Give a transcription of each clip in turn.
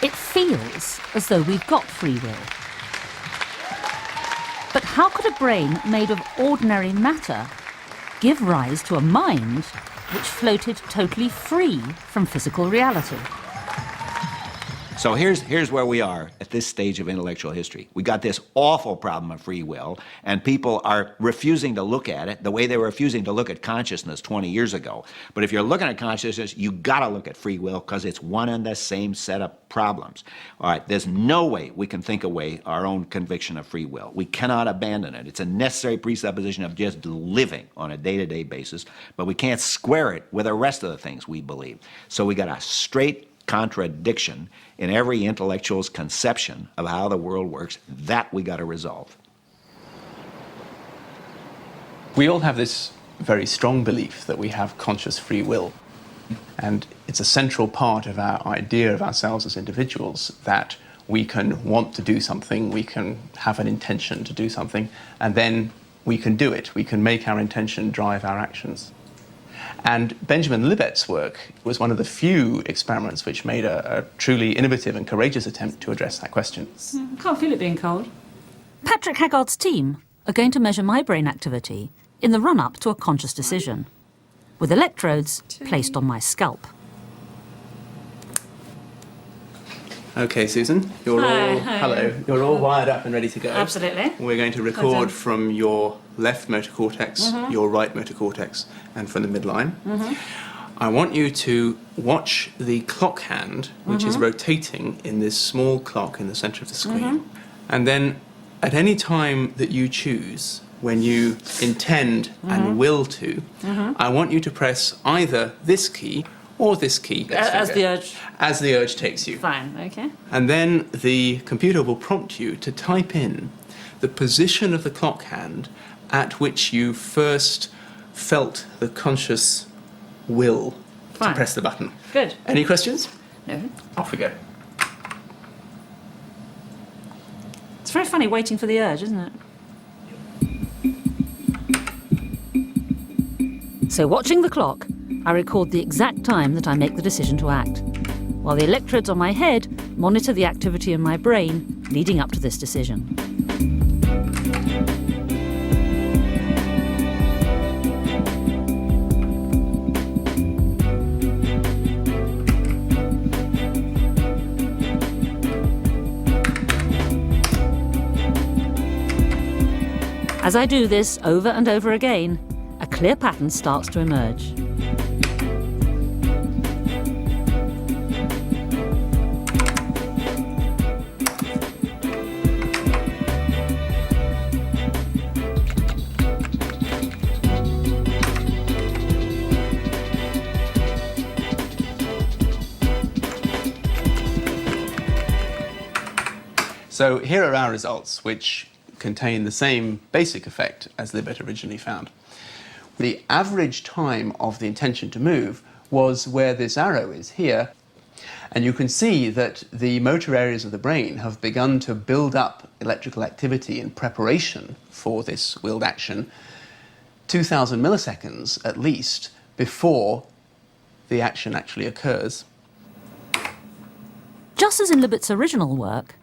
It feels as though we've got free will. But how could a brain made of ordinary matter give rise to a mind which floated totally free from physical reality? So here's where we are at this stage of intellectual history. We got this awful problem of free will, and people are refusing to look at it the way they were refusing to look at consciousness 20 years ago. But if you're looking at consciousness, you got to look at free will because it's one and the same set of problems. All right, there's no way we can think away our own conviction of free will. We cannot abandon it. It's a necessary presupposition of just living on a day-to-day basis, but we can't square it with the rest of the things we believe. So we got a straight contradiction in every intellectual's conception of how the world works. That we got to resolve. We all have this very strong belief that we have conscious free will. And it's a central part of our idea of ourselves as individuals that we can want to do something, we can have an intention to do something, and then we can do it. We can make our intention drive our actions. And Benjamin Libet's work was one of the few experiments which made a truly innovative and courageous attempt to address that question. I can't feel it being cold. Patrick Haggard's team are going to measure my brain activity in the run-up to a conscious decision, with electrodes placed on my scalp. Okay, Susan, you're all wired up and ready to go. Absolutely. We're going to record from your left motor cortex, your right motor cortex, and from the midline. I want you to watch the clock hand, which is rotating in this small clock in the center of the screen. And then at any time that you choose, when you intend and will to, I want you to press either this key or this key. As the urge. As the urge takes you. Fine, okay. And then the computer will prompt you to type in the position of the clock hand at which you first felt the conscious will to press the button. Good. Any questions? No. Off we go. It's very funny waiting for the urge, isn't it? So watching the clock, I record the exact time that I make the decision to act, while the electrodes on my head monitor the activity in my brain leading up to this decision. As I do this over and over again, a clear pattern starts to emerge. So here are our results, which contain the same basic effect as Libet originally found. The average time of the intention to move was where this arrow is here, and you can see that the motor areas of the brain have begun to build up electrical activity in preparation for this willed action 2,000 milliseconds at least before the action actually occurs. Just as in Libet's original work,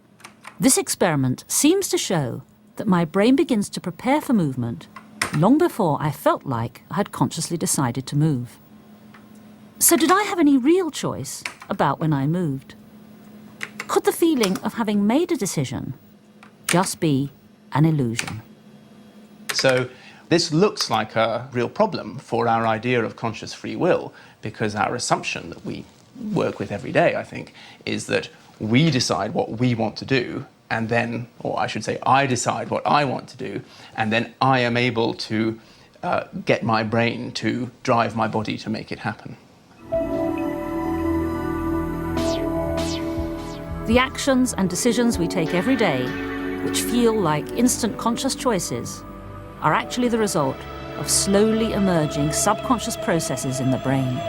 this experiment seems to show that my brain begins to prepare for movement long before I felt like I had consciously decided to move. So did I have any real choice about when I moved? Could the feeling of having made a decision just be an illusion? So this looks like a real problem for our idea of conscious free will, because our assumption that we work with every day, I think, is that we decide what we want to do, and then, or I should say, I decide what I want to do, and then I am able to get my brain to drive my body to make it happen. The actions and decisions we take every day, which feel like instant conscious choices, are actually the result of slowly emerging subconscious processes in the brain.